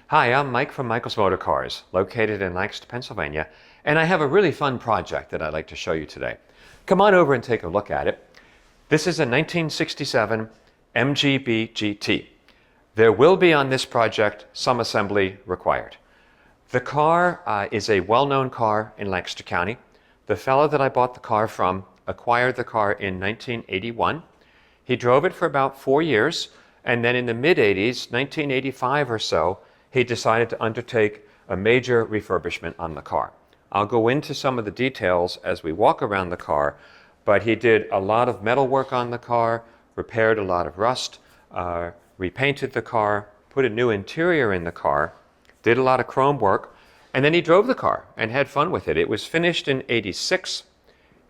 Hi, I'm Mike from Michael's Motor Cars, located in Lancaster, Pennsylvania, and I have a really fun project that I'd like to show you today. Come on over and take a look at it. This is a 1967 MGB GT. There will be on this project some assembly required. The car is a well-known car in Lancaster County. The fellow that I bought the car from acquired the car in 1981. He drove it for about 4 years, and then in the mid-80s, 1985 or so, he decided to undertake a major refurbishment on the car. I'll go into some of the details as we walk around the car, but he did a lot of metal work on the car, repaired a lot of rust, repainted the car, put a new interior in the car, did a lot of chrome work, and then he drove the car and had fun with it. It was finished in '86.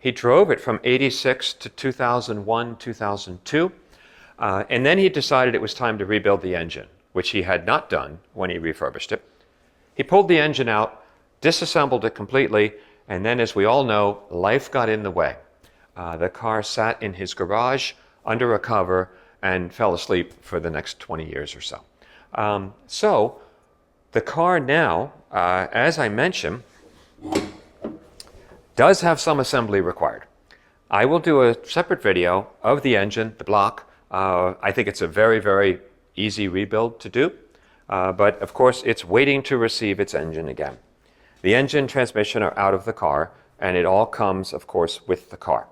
He drove it from '86 to 2001, 2002, and then he decided it was time to rebuild the engine, which he had not done when he refurbished it. He pulled the engine out, disassembled it completely, and then, as we all know, life got in the way. The car sat in his garage under a cover and fell asleep for the next 20 years or so. So the car now, as I mentioned, does have some assembly required. I will do a separate video of the engine, the block. I think it's a very, very easy rebuild to do, but of course it's waiting to receive its engine again. The engine, transmission are out of the car, and it all comes, of course, with the car.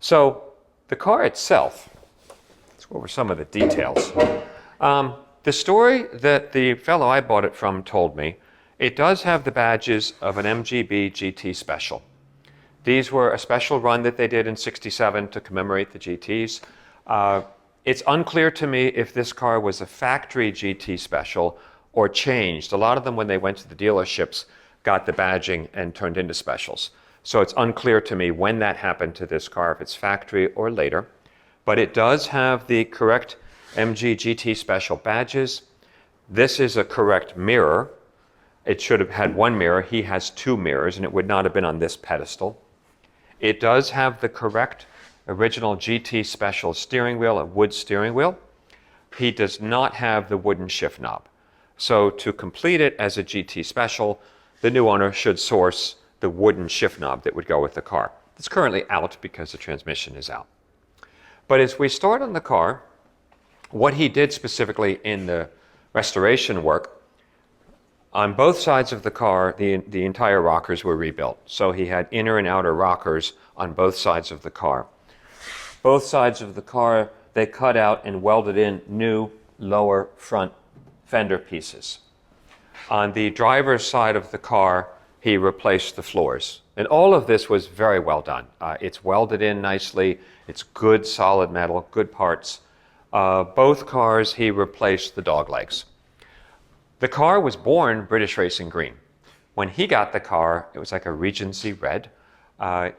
So the car itself, let's go over some of the details. The story that the fellow I bought it from told me, it does have the badges of an MGB GT Special. These were a special run that they did in '67 to commemorate the GTs. It's unclear to me if this car was a factory GT Special or changed. A lot of them, when they went to the dealerships, got the badging and turned into specials. So it's unclear to me when that happened to this car, if it's factory or later. But it does have the correct MG GT Special badges. This is a correct mirror. It should have had one mirror. He has 2 mirrors, and it would not have been on this pedestal. It does have the correct original GT Special steering wheel, a wood steering wheel. He does not have the wooden shift knob. So to complete it as a GT Special, the new owner should source the wooden shift knob that would go with the car. It's currently out because the transmission is out. But as we start on the car, what he did specifically in the restoration work, on both sides of the car, the entire rockers were rebuilt. So he had inner and outer rockers on both sides of the car. Both sides of the car, they cut out and welded in new lower front fender pieces. On the driver's side of the car, he replaced the floors. And all of this was very well done. It's welded in nicely. It's good, solid metal, good parts. Both cars, he replaced the dog legs. The car was born British Racing Green. When he got the car, it was like a Regency red.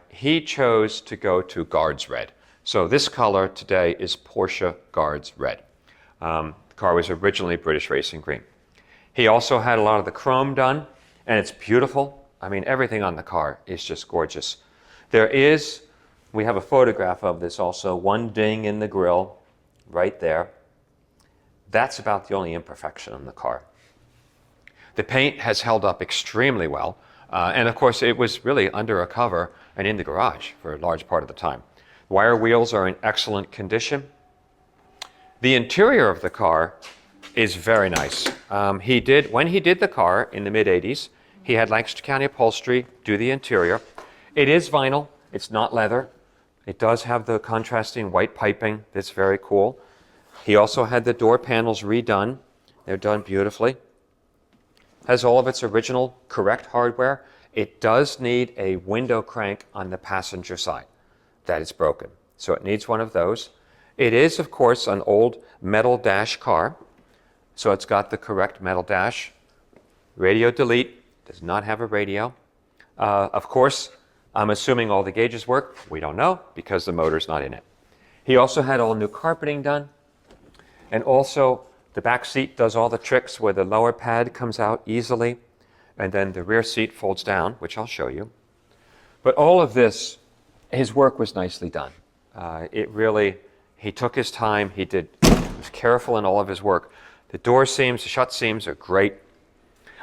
He chose to go to Guards Red. So this color today is Porsche Guards Red. The car was originally British Racing Green. He also had a lot of the chrome done, and it's beautiful. I mean, everything on the car is just gorgeous. We have a photograph of this also, one ding in the grille right there. That's about the only imperfection on the car. The paint has held up extremely well, and of course it was really under a cover and in the garage for a large part of the time. Wire wheels are in excellent condition. The interior of the car is very nice. When he did the car in the mid-'80s, he had Lancaster County Upholstery do the interior. It is vinyl, it's not leather. It does have the contrasting white piping that's very cool. He also had the door panels redone. They're done beautifully. Has all of its original correct hardware. It does need a window crank on the passenger side. That is broken. So it needs one of those. It is, of course, an old metal dash car. So it's got the correct metal dash. Radio delete, does not have a radio. Of course, I'm assuming all the gauges work. We don't know because the motor's not in it. He also had all new carpeting done. And also the back seat does all the tricks where the lower pad comes out easily. And then the rear seat folds down, which I'll show you. But all of this, his work was nicely done. He took his time. He was careful in all of his work The door seams, the shut seams are great.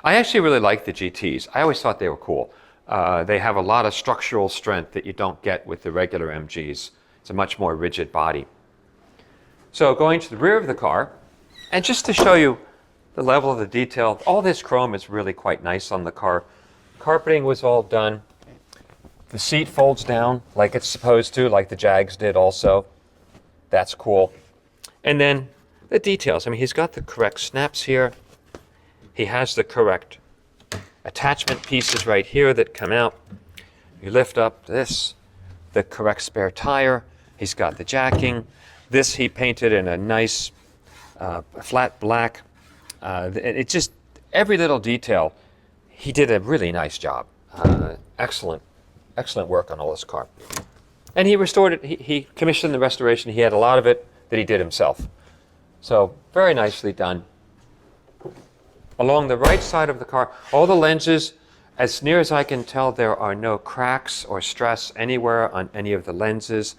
I actually really like the GTs. I always thought they were cool. They have a lot of structural strength that you don't get with the regular MGs. It's a much more rigid body. So going to the rear of the car, and just to show you the level of the detail, all this chrome is really quite nice on the car. Carpeting was all done. The seat folds down like it's supposed to, like the Jags did also. That's cool. And then the details. I mean, he's got the correct snaps here. He has the correct attachment pieces right here that come out. You lift up this, the correct spare tire. He's got the jacking. This he painted in a nice flat black. It just, every little detail, he did a really nice job. Excellent work on all this car. And he restored it, he commissioned the restoration. He had a lot of it that he did himself. So very nicely done. Along the right side of the car, all the lenses, as near as I can tell, there are no cracks or stress anywhere on any of the lenses.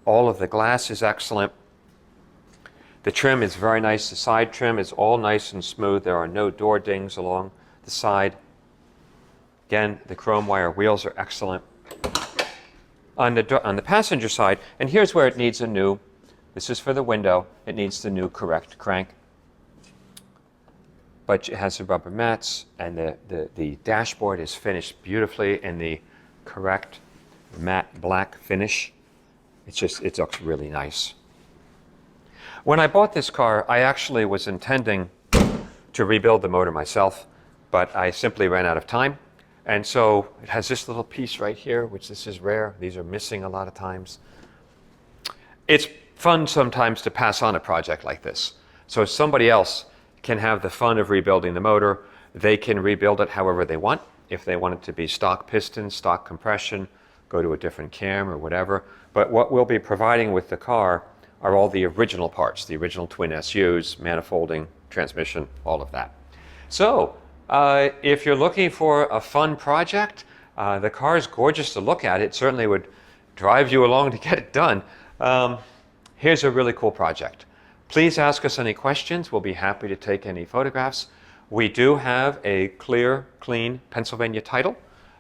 All of the glass is excellent. The trim is very nice. The side trim is all nice and smooth. There are no door dings along the side. Again, the chrome wire wheels are excellent. On the passenger side, and here's where it needs a new, this is for the window, it needs the new correct crank. But it has the rubber mats, and the dashboard is finished beautifully in the correct matte black finish. It looks really nice. When I bought this car, I actually was intending to rebuild the motor myself, but I simply ran out of time. And so it has this little piece right here, which this is rare. These are missing a lot of times. It's fun sometimes to pass on a project like this. So somebody else can have the fun of rebuilding the motor. They can rebuild it however they want. If they want it to be stock piston, stock compression, go to a different cam or whatever. But what we'll be providing with the car are all the original parts, the original twin SUs, manifolding, transmission, all of that. So if you're looking for a fun project, the car is gorgeous to look at. It certainly would drive you along to get it done. Here's a really cool project. Please ask us any questions. We'll be happy to take any photographs. We do have a clear, clean Pennsylvania title.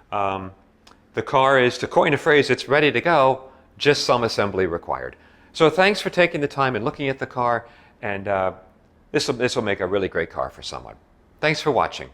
The car is, to coin a phrase, it's ready to go, just some assembly required. So thanks for taking the time and looking at the car, and this will make a really great car for someone. Thanks for watching.